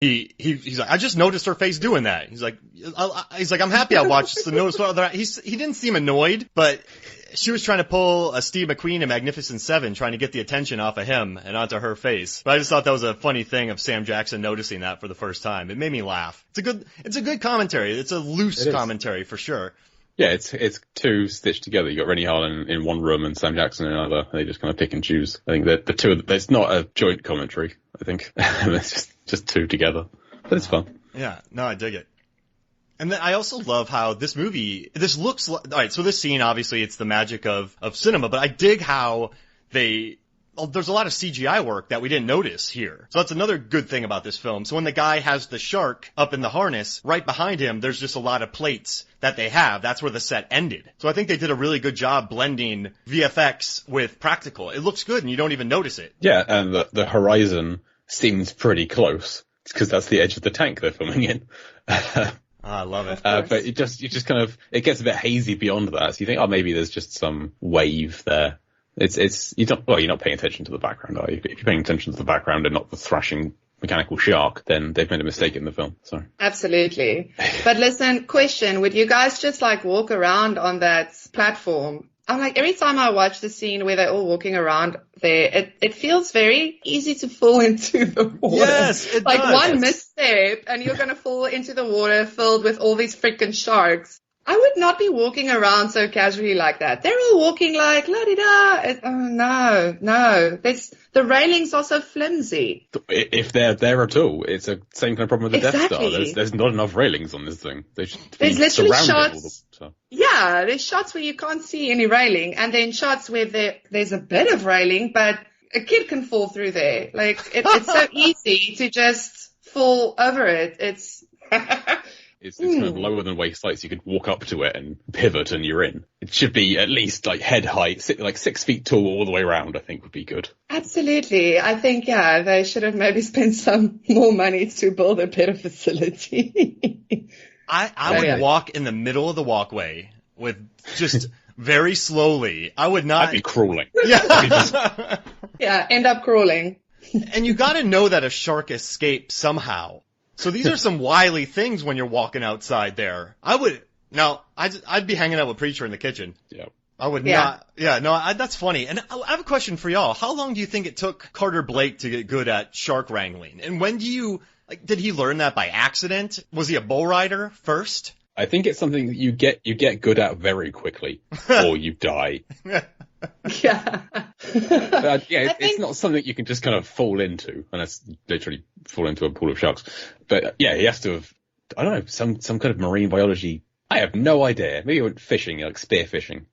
he's like, I just noticed her face doing that. He's like, I'm happy I watched this to notice what other. He didn't seem annoyed, but she was trying to pull a Steve McQueen in Magnificent Seven, trying to get the attention off of him and onto her face. But I just thought that was a funny thing of Sam Jackson noticing that for the first time. It made me laugh. It's a good commentary. It's a loose commentary for sure. Yeah, it's two stitched together. You got Rennie Harlan in one room and Sam Jackson in another. They just kind of pick and choose. I think that the two of them, it's not a joint commentary. I think it's just two together, but it's fun. Yeah, no, I dig it. And then I also love how this looks like, all right, so this scene, obviously, it's the magic of cinema, but I dig how there's a lot of CGI work that we didn't notice here. So that's another good thing about this film. So when the guy has the shark up in the harness, right behind him, there's just a lot of plates that they have. That's where the set ended. So I think they did a really good job blending VFX with practical. It looks good and you don't even notice it. Yeah, and the horizon seems pretty close because that's the edge of the tank they're filming in. I love it. But you just kind of, it gets a bit hazy beyond that. So you think, oh, maybe there's just some wave there. You're not paying attention to the background, are you? If you're paying attention to the background and not the thrashing mechanical shark, then they've made a mistake in the film. So. Absolutely. But listen, question, would you guys just like walk around on that platform? I'm like, every time I watch the scene where they're all walking around there, it feels very easy to fall into the water. Yes, it like does. one misstep and you're going to fall into the water filled with all these freaking sharks. I would not be walking around so casually like that. They're all walking like, la-di-da. Oh, no. The railings are so flimsy. If they're there at all, it's the same kind of problem with the Death Star. There's not enough railings on this thing. There's literally shots. Yeah, there's shots where you can't see any railing, and then shots where there's a bit of railing, but a kid can fall through there. Like, it's so easy to just fall over it. It's kind of lower than waist height, so you could walk up to it and pivot and you're in. It should be at least like head height, like 6 feet tall all the way around, I think would be good. Absolutely. I think, yeah, they should have maybe spent some more money to build a better facility. I would walk in the middle of the walkway with just very slowly. I would not. I'd be crawling. Yeah. Yeah, end up crawling. And you gotta know that a shark escaped somehow. So these are some wily things when you're walking outside there. I'd be hanging out with Preacher in the kitchen. Yeah. I would not. Yeah, no, that's funny. And I have a question for y'all. How long do you think it took Carter Blake to get good at shark wrangling? And when did he learn that by accident? Was he a bull rider first? I think it's something that you get good at very quickly, or you die. Yeah. It's not something you can just kind of fall into, and that's literally fall into a pool of sharks. But yeah, he has to have, I don't know, some kind of marine biology. I have no idea. Maybe he went fishing, like spear fishing,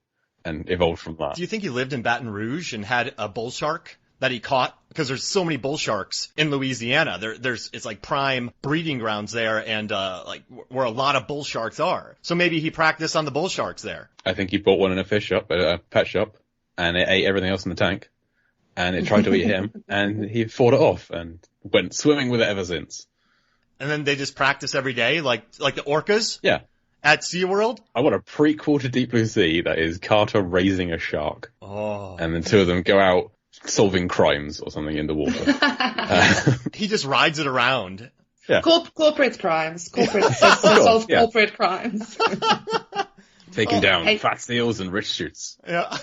and evolved from that. Do you think he lived in Baton Rouge and had a bull shark that he caught? Because there's so many bull sharks in Louisiana. It's like prime breeding grounds there, and like where a lot of bull sharks are. So maybe he practiced on the bull sharks there. I think he bought one in a fish shop, at a pet shop, and it ate everything else in the tank, and it tried to eat him, and he fought it off and went swimming with it ever since. And then they just practice every day, like the orcas? Yeah. At SeaWorld? I want a prequel to Deep Blue Sea that is Carter raising a shark. Oh. And the two of them go out solving crimes or something in the water. He just rides it around. Yeah. Corporate crimes. Corporate crimes. Taking down fat seals and rich shoots. Yeah.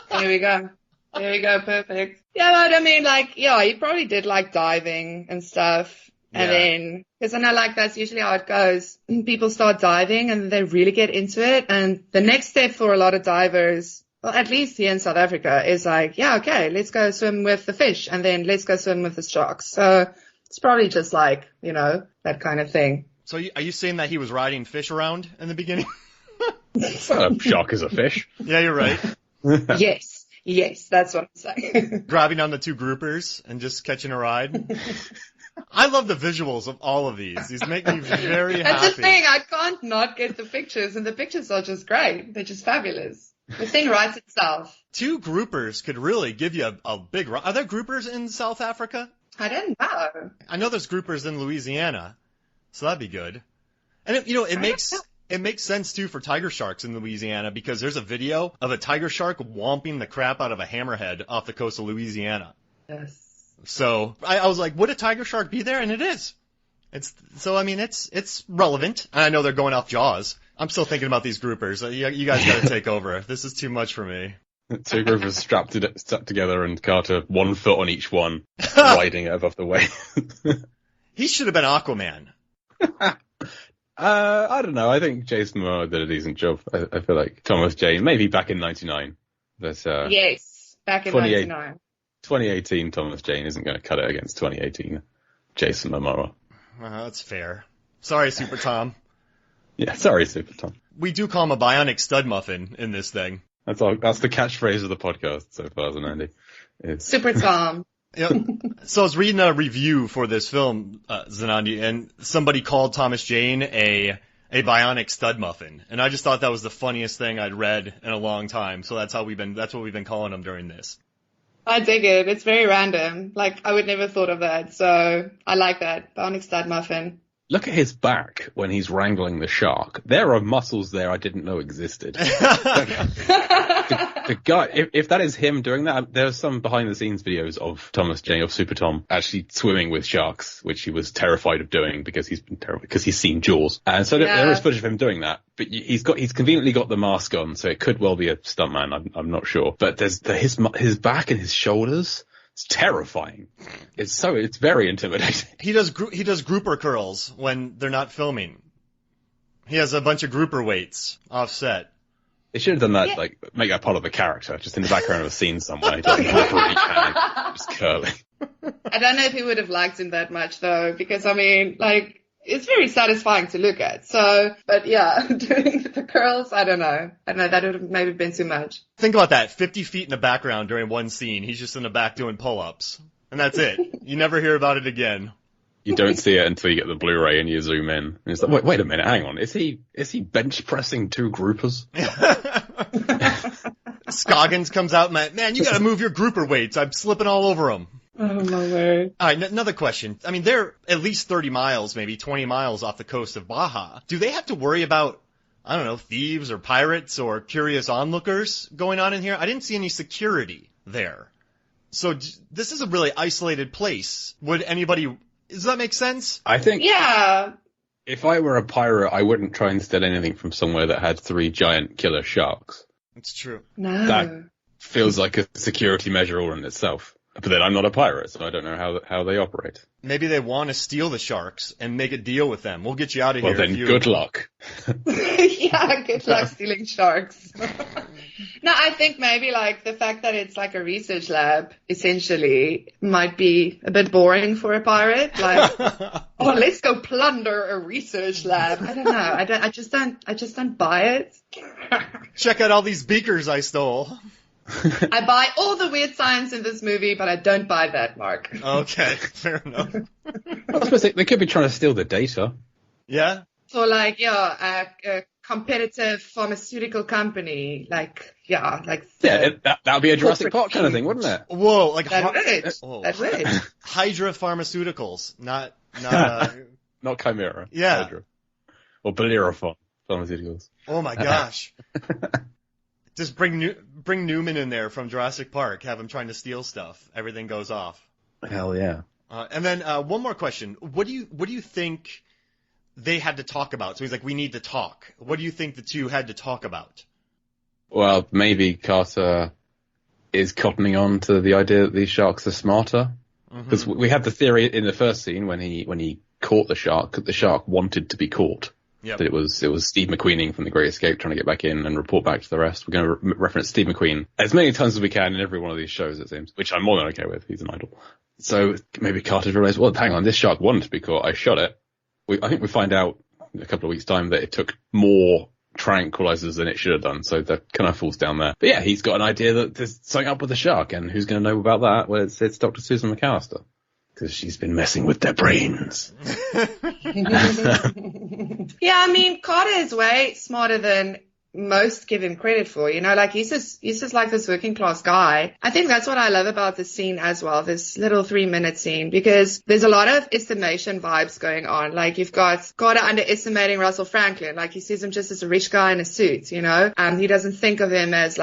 There we go. Perfect. Yeah, but I mean, he probably did like diving and stuff. And then, because I know that's usually how it goes. People start diving and they really get into it. And the next step for a lot of divers, well, at least here in South Africa, is let's go swim with the fish and then let's go swim with the sharks. So it's probably just that kind of thing. So are you saying that he was riding fish around in the beginning? A shark is a fish. Yeah, you're right. Yes, that's what I'm saying. Grabbing on the two groupers and just catching a ride. I love the visuals of all of these. These make me very happy. That's the thing. I can't not get the pictures, and the pictures are just great. They're just fabulous. The thing writes itself. Two groupers could really give you a big ride. Are there groupers in South Africa? I don't know. I know there's groupers in Louisiana, so that'd be good. And it makes sense too for tiger sharks in Louisiana, because there's a video of a tiger shark whomping the crap out of a hammerhead off the coast of Louisiana. Yes. So I was like, would a tiger shark be there? And it is. It's relevant. And I know they're going off Jaws. I'm still thinking about these groupers. You guys got to take over. This is too much for me. Two groupers strapped together, and Carter 1 foot on each one, riding it above the way. He should have been Aquaman. I don't know. I think Jason Momoa did a decent job. I feel like Thomas Jane, maybe back in '99. Yes, back in '99. 2018, Thomas Jane isn't going to cut it against 2018 Jason Momoa. That's fair. Sorry, Super Tom. Yeah, sorry, Super Tom. We do call him a bionic stud muffin in this thing. That's the catchphrase of the podcast so far, Zanandi. Super Tom. Yep. So I was reading a review for this film, Zanandi, and somebody called Thomas Jane a bionic stud muffin, and I just thought that was the funniest thing I'd read in a long time. So that's what we've been calling him during this. I dig it. It's very random. Like, I would never have thought of that. So I like that. Bionic stud muffin. Look at his back when he's wrangling the shark. There are muscles there I didn't know existed. The guy, if that is him doing that, there's some behind the scenes videos of Thomas Jane, of Super Tom, actually swimming with sharks, which he was terrified of doing because he's seen Jaws. And so there is footage of him doing that. But he's conveniently got the mask on, so it could well be a stuntman. I'm not sure. But there's his back and his shoulders. It's terrifying. It's very intimidating. He does grouper curls when they're not filming. He has a bunch of grouper weights offset. They should have done that, make that part of the character, just in the background of a scene somewhere. Just grouper each hand, just curling. I don't know if he would have liked him that much though, because it's very satisfying to look at. So, but yeah, doing the curls, I don't know. That would have maybe been too much. Think about that, 50 feet in the background during one scene. He's just in the back doing pull-ups. And that's it. You never hear about it again. You don't see it until you get the Blu-ray and you zoom in. And it's like, wait a minute, hang on. Is he bench pressing 2 groupers? Scoggins comes out and, man, you gotta move your grouper weights. I'm slipping all over them. Oh my word. Alright, another question. I mean, they're at least 30 miles, maybe 20 miles off the coast of Baja. Do they have to worry about, I don't know, thieves or pirates or curious onlookers going on in here? I didn't see any security there. So this is a really isolated place. Does that make sense? I think. Yeah. If I were a pirate, I wouldn't try and steal anything from somewhere that had 3 giant killer sharks. It's true. No. That feels like a security measure all in itself. But then I'm not a pirate, so I don't know how they operate. Maybe they want to steal the sharks and make a deal with them. We'll get you out of here. Well, then good luck. Yeah, good luck stealing sharks. No, I think maybe the fact that it's like a research lab, essentially, might be a bit boring for a pirate. Let's go plunder a research lab. I don't know. I just don't buy it. Check out all these beakers I stole. I buy all the weird science in this movie, but I don't buy that, Mark. Okay, fair enough. Well, I suppose they could be trying to steal the data. Yeah? So, a competitive pharmaceutical company, that would be a Jurassic Park kind of thing, wouldn't it? Whoa, that would. Hydra Pharmaceuticals, not not Chimera. Yeah. Hydra. Or Bellerophon Pharmaceuticals. Oh my gosh. Just bring Newman in there from Jurassic Park. Have him trying to steal stuff. Everything goes off. Hell yeah. And then one more question. What do you think they had to talk about? So he's like, we need to talk. What do you think the two had to talk about? Well, maybe Carter is cottoning on to the idea that these sharks are smarter. Because we had the theory in the first scene when he caught the shark wanted to be caught. Yep. That it was Steve McQueening from The Great Escape trying to get back in and report back to the rest. We're going to reference Steve McQueen as many times as we can in every one of these shows, it seems, which I'm more than okay with. He's an idol. So maybe Carter realized, well, hang on, this shark wanted to be caught. I shot it. I think we find out in a couple of weeks' time that it took more tranquilizers than it should have done. So that kind of falls down there. But yeah, he's got an idea that there's something up with the shark, and who's going to know about that? Well, it's Dr. Susan McAllister. Because she's been messing with their brains. Yeah, I mean, Carter is way smarter than most give him credit for. He's just like this working class guy. I think that's what I love about this scene as well, this little 3-minute scene, because there's a lot of estimation vibes going on. You've got Carter underestimating Russell Franklin. He sees him just as a rich guy in a suit, He doesn't think of him as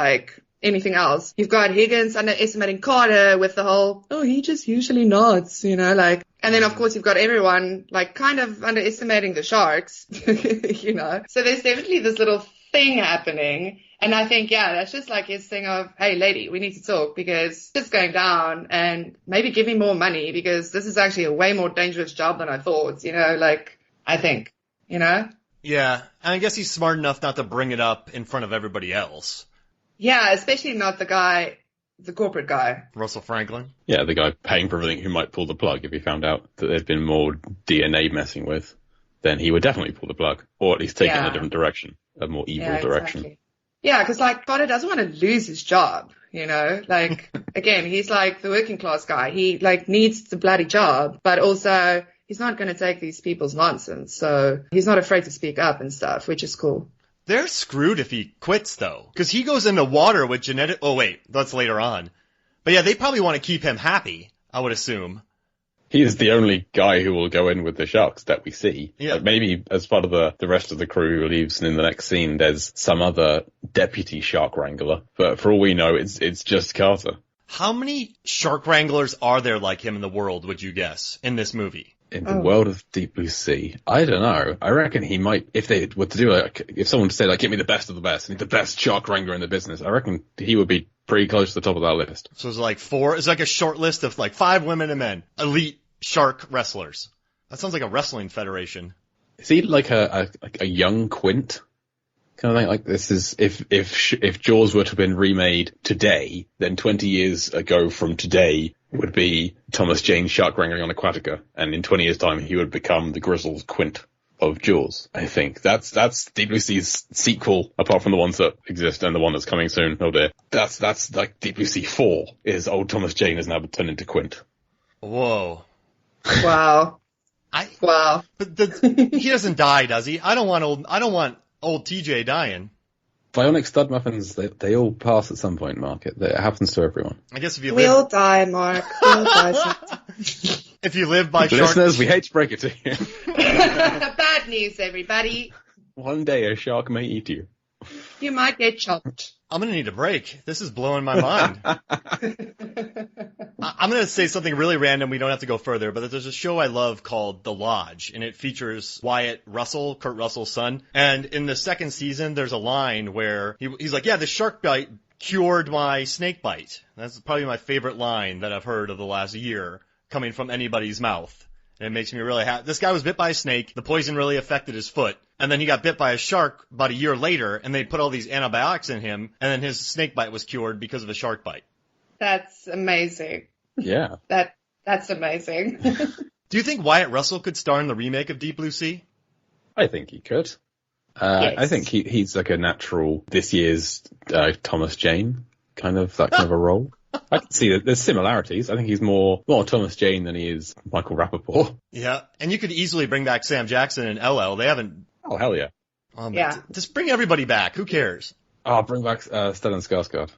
anything else. You've got Higgins underestimating Carter with the whole, oh, he just usually nods, you know, like, and then of course you've got everyone like kind of underestimating the Sharks, you know. So there's definitely this little thing happening. And I think, yeah, that's just like his thing of, hey, lady, we need to talk because it's going down and maybe give me more money because this is actually a way more dangerous job than I thought, you know, like, I think, you know? Yeah. And I guess he's smart enough not to bring it up in front of everybody else. Yeah, especially not the corporate guy. Russell Franklin? Yeah, the guy paying for everything who might pull the plug if he found out that there'd been more DNA messing with, then he would definitely pull the plug, or at least take it in a different direction, a more evil direction. Exactly. Yeah, because like Carter doesn't want to lose his job, you know, like again, he's like the working class guy. He like needs the bloody job, but also he's not going to take these people's nonsense. So he's not afraid to speak up and stuff, which is cool. They're screwed if he quits though, because he goes into water with genetic, oh wait, that's later on. But yeah, they probably want to keep him happy, I would assume. He is the only guy who will go in with the Sharks that we see. Yeah. Like maybe as part of the rest of the crew who leaves, and in the next scene there's some other deputy shark wrangler. But for all we know, it's just Carter. How many shark wranglers are there like him in the world, would you guess, in this movie? In the world of Deep Blue Sea, I don't know. I reckon he might, if they were to do like, if someone to say like, get me the best of the best, I need the best shark wrangler in the business, I reckon he would be pretty close to the top of that list. So it's like it's like a short list of like 5 women and men, elite shark wrestlers. That sounds like a wrestling federation. Is he like a young Quint? Kind of thing, like this is, if Jaws were to have been remade today, then 20 years ago from today would be Thomas Jane shark wrangling on Aquatica, and in 20 years time he would become the grizzled Quint of Jaws. I think that's Deep Blue Sea's sequel, apart from the ones that exist and the one that's coming soon. Oh dear. That's like Deep Blue Sea 4 is old Thomas Jane has now been turned into Quint. Whoa. Wow. Wow. But he doesn't die, does he? I don't want old TJ dying. Bionic stud muffins, they all pass at some point, Mark. It happens to everyone. I guess if you We all die, Mark. We all die. if you live by shark... Listeners, we hate to break it to you. Bad news, everybody. One day a shark may eat you. You might get chopped. I'm going to need a break. This is blowing my mind. I'm going to say something really random. We don't have to go further, but there's a show I love called The Lodge, and it features Wyatt Russell, Kurt Russell's son. And in the second season, there's a line where he's like, yeah, the shark bite cured my snake bite. That's probably my favorite line that I've heard of the last year coming from anybody's mouth. And it makes me really happy. This guy was bit by a snake. The poison really affected his foot. And then he got bit by a shark about a year later, and they put all these antibiotics in him, and then his snake bite was cured because of a shark bite. That's amazing. Yeah. That's amazing. Do you think Wyatt Russell could star in the remake of Deep Blue Sea? I think he could. Yes. I think he's like a natural this year's Thomas Jane, that kind of a role. I can see that there's similarities. I think he's more Thomas Jane than he is Michael Rappaport. Yeah, and you could easily bring back Sam Jackson and LL. They haven't... Oh, hell yeah. Yeah. Just bring everybody back. Who cares? Oh, bring back Stellan Skarsgård.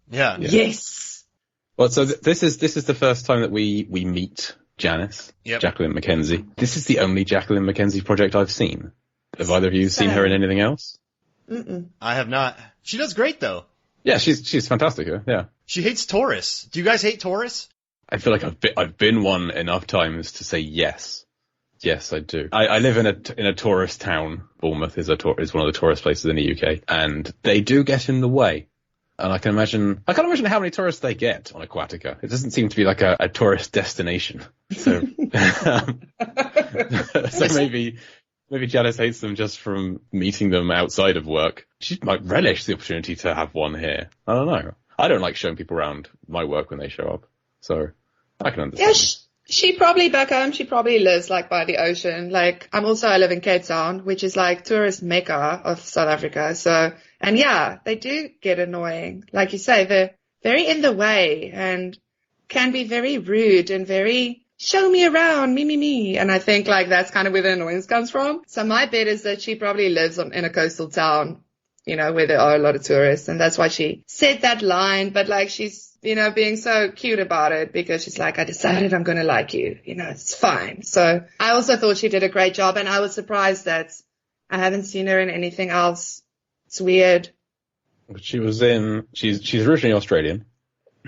Yeah. Yes. Well, so this is the first time that we meet Janice, Yep. Jacqueline McKenzie. This is the only Jacqueline McKenzie project I've seen. Have either of you seen her in anything else? Mm-mm. I have not. She does great, though. Yeah, she's fantastic here. Yeah. She hates Taurus. Do you guys hate Taurus? I feel like I've been one enough times to say yes. Yes, I do. I live in a tourist town. Bournemouth is one of the tourist places in the UK, and they do get in the way. And I can imagine how many tourists they get on Aquatica. It doesn't seem to be like a tourist destination. So, so maybe Janice hates them just from meeting them outside of work. She might relish the opportunity to have one here. I don't know. I don't like showing people around my work when they show up. So I can understand. Yeah, she probably back home, she probably lives like by the ocean. Like I live in Cape Town, which is like tourist mecca of South Africa. So, and yeah, they do get annoying. Like you say, they're very in the way and can be very rude and very show me around, me. And I think like that's kind of where the annoyance comes from. So my bet is that she probably lives in a coastal town, you know, where there are a lot of tourists. And that's why she said that line. But like she's, you know, being so cute about it because she's like, I decided I'm going to like you. You know, it's fine. So I also thought she did a great job. And I was surprised that I haven't seen her in anything else. It's weird. She was in. She's originally Australian,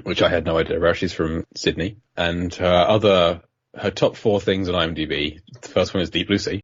which I had no idea about. She's from Sydney, and her top 4 things on IMDb. The first one is Deep Blue Sea.